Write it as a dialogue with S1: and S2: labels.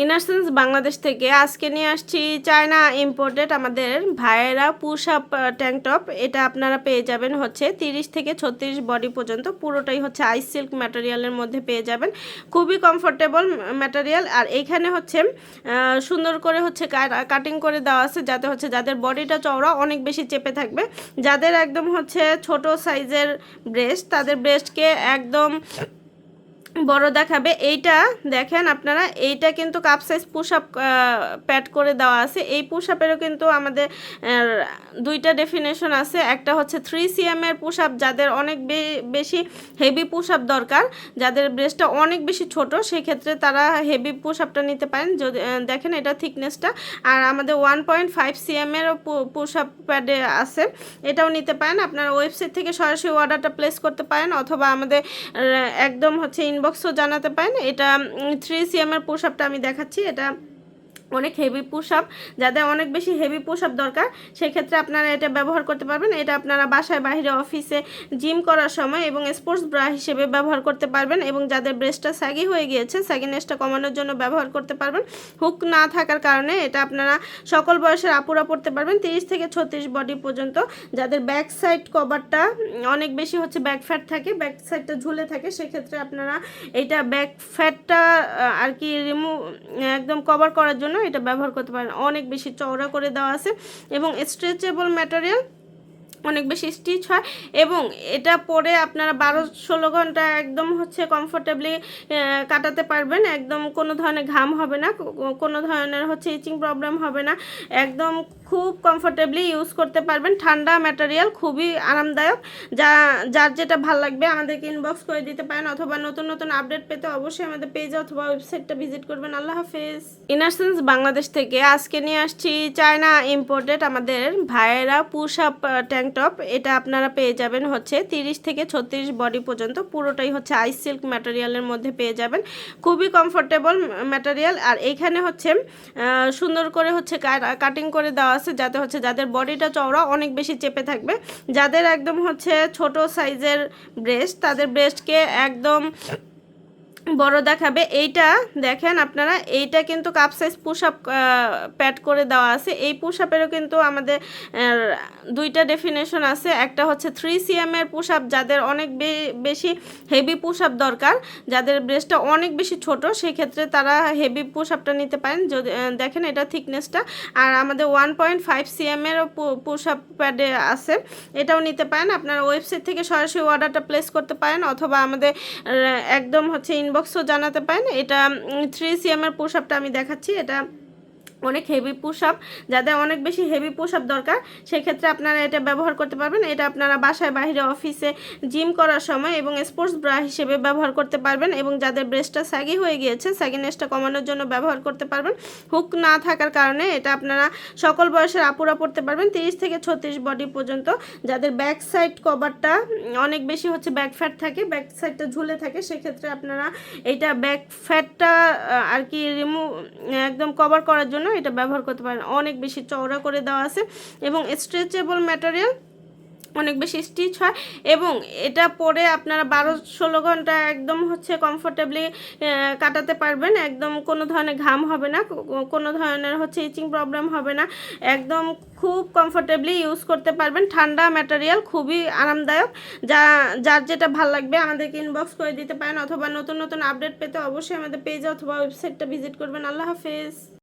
S1: ইনারসেন্স বাংলাদেশ থেকে আজকে নিয়ে আসছি চায়না ইম্পোর্টেড আমাদের ভাইয়েরা পুশ আপ ট্যাঙ্ক টপ। এটা আপনারা পেয়ে যাবেন হচ্ছে 30 থেকে 36 বডি পর্যন্ত, পুরোটাই হচ্ছে আইস সিল্ক ম্যাটেরিয়ালের মধ্যে পেয়ে যাবেন। খুবই কমফোর্টেবল ম্যাটেরিয়াল। আর এইখানে হচ্ছে সুন্দর করে হচ্ছে কাটিং করে দেওয়া আছে, যাতে হচ্ছে যাদের বডিটা চওড়া অনেক বেশি চেপে থাকবে, যাদের একদম হচ্ছে ছোট সাইজের ব্রেস্ট, তাদের ব্রেস্টকে একদম বড় দেখাবে। এইটা দেখেন আপনারা, এইটা কিন্তু cup size push up pad করে দেওয়া আছে। এই পুশ আপেরও কিন্তু আমাদের দুইটা ডেফিনেশন আছে। একটা হচ্ছে 3cm এর পুশ আপ, যাদের অনেক বেশি হেভি পুশ আপ দরকার, যাদের ব্রেস্টটা অনেক বেশি ছোট, সেক্ষেত্রে তারা হেভি পুশ আপটা নিতে পারেন। যদি দেখেন এটা থিকনেসটা। আর আমাদের 1.5cm এরও পুশ আপ প্যাডে আছে, এটাও নিতে পারেন। আপনারা ওয়েবসাইট থেকে সরাসরি অর্ডারটা প্লেস করতে পারেন, অথবা আমাদের একদম হচ্ছে ইনবক্সও জানাতে পারেন। এটা 3cm এর পুশ আপটা আমি দেখাচ্ছি। এটা অনেক হেভি পুশ আপ, যাদের অনেক বেশি হেভি পুশ আপ দরকার, সেক্ষেত্রে আপনারা এটা ব্যবহার করতে পারবেন। এটা আপনারা বাসায়, বাইরে, অফিসে, জিম করার সময় এবং স্পোর্টস ব্রা হিসেবে ব্যবহার করতে পারবেন। এবং যাদের ব্রেস্টটা স্যাগি হয়ে গিয়েছে, স্যাগিনেসটা কমানোর জন্য ব্যবহার করতে পারবেন। হুক না থাকার কারণে এটা আপনারা সকল বয়সের আপুরা পড়তে পারবেন, 30 থেকে 36 বডি পর্যন্ত। যাদের ব্যাক সাইড কভারটা অনেক বেশি হচ্ছে ব্যাক ফ্যাট থাকে, ব্যাক সাইডটা ঝুলে থাকে, সেক্ষেত্রে আপনারা এটা ব্যাক ফ্যাটটা আর কি একদম কভার করার জন্য এটা ব্যবহার করতে পারেন। অনেক বেশি চওড়া করে দেওয়া আছে এবং স্ট্রেচেবল ম্যাটেরিয়াল, অনেক বেশি স্টিচ হয়। এবং এটা পরে আপনারা 12-16 ঘন্টা একদম হচ্ছে কমফোর্টেবলি কাটাতে পারবেন। একদম কোনো ধরনের ঘাম হবে না, কোনো ধরনের হচ্ছে ইচিং প্রবলেম হবে না। একদম খুব কমফোর্টেবলি ইউজ করতে পারবেন। ঠান্ডা ম্যাটেরিয়াল, খুবই আরামদায়ক। যার যেটা ভালো লাগবে আমাদেরকে ইনবক্স করে দিতে পারেন, অথবা নতুন নতুন আপডেট পেতে অবশ্যই আমাদের পেজ অথবা ওয়েবসাইটটা ভিজিট করবেন। আল্লাহ হাফেজ। ইনারসেন্স বাংলাদেশ থেকে আজকে নিয়ে আসছি চায়না ইম্পোর্টেড আমাদের ভাইয়েরা পুশ আপ ট্যাঙ্ক টপ। এটা আপনারা পেয়ে যাবেন হচ্ছে 30 থেকে 36 বডি পর্যন্ত, পুরোটাই হচ্ছে আইস সিল্ক ম্যাটেরিয়ালের মধ্যে পেয়ে যাবেন। খুবই কমফোর্টেবল ম্যাটেরিয়াল। আর এইখানে হচ্ছে সুন্দর করে হচ্ছে কাটিং করে দেওয়া আছে, যাতে হচ্ছে যাদের বডিটা চওড়া অনেক বেশি চেপে থাকবে, যাদের একদম হচ্ছে ছোট সাইজের ব্রেস্ট, তাদের ব্রেস্টকে একদম বড় দেখাবে। এইটা দেখেন আপনারা, এইটা কিন্তু cup size push up pad করে দেওয়া আছে। এই পুশ আপেরও কিন্তু আমাদের দুইটা ডেফিনেশন আছে। একটা হচ্ছে 3cm এর পুশ আপ, যাদের অনেক বেশি হেভি পুশ আপ দরকার, যাদের ব্রেস্টটা অনেক বেশি ছোট, সেক্ষেত্রে তারা হেভি পুশ আপটা নিতে পারেন। যদি দেখেন এটা থিকনেসটা। আর আমাদের 1.5cm এরও পুশ আপ প্যাডে আছে, এটাও নিতে পারেন। আপনারা ওয়েবসাইট থেকে সরাসরি অর্ডারটা প্লেস করতে পারেন, অথবা আমাদের একদম হচ্ছে ইনবক্সও জানাতে পারেন। এটা 3cm এর পুশ আপটা আমি দেখাচ্ছি। এটা অনেক হেভি পুশ আপ, যাদের অনেক বেশি হেভি পুশ আপ দরকার, সেক্ষেত্রে আপনারা এটা ব্যবহার করতে পারবেন। এটা আপনারা বাসায়, বাইরে, অফিসে, জিম করার সময় এবং স্পোর্টস ব্রা হিসেবে ব্যবহার করতে পারবেন। এবং যাদের ব্রেস্টটা স্যাগি হয়ে গিয়েছে, স্যাগিনেসটা কমানোর জন্য ব্যবহার করতে পারবেন। হুক না থাকার কারণে এটা আপনারা সকল বয়সের আপুরা পড়তে পারবেন, 30 থেকে 36 বডি পর্যন্ত। যাদের ব্যাক সাইড কভারটা অনেক বেশি হচ্ছে ব্যাক ফ্যাট থাকে, ব্যাক সাইডটা ঝুলে থাকে, সেক্ষেত্রে আপনারা এইটা ব্যাক ফ্যাটটা আর কি একদম কভার করার জন্য এটা ব্যবহার করতে পারেন। অনেক বেশি চওড়া করে দেওয়া আছে এবং স্ট্রেচেবল ম্যাটেরিয়াল, অনেক বেশি স্টিচ হয়। এবং এটা পরে আপনারা 12-16 ঘন্টা একদম হচ্ছে কমফোর্টেবলি কাটাতে পারবেন। একদম কোনো ধরনের ঘাম হবে না, কোনো ধরনের হচ্ছে ইচিং প্রবলেম হবে না। একদম খুব কমফোর্টেবলি ইউজ করতে পারবেন। ঠান্ডা ম্যাটেরিয়াল, খুবই আরামদায়ক। যার যেটা ভালো লাগবে আমাদেরকে ইনবক্স করে দিতে পারেন, অথবা নতুন নতুন আপডেট পেতে অবশ্যই আমাদের পেজ অথবা ওয়েবসাইটটা ভিজিট করবেন। আল্লাহ হাফেজ।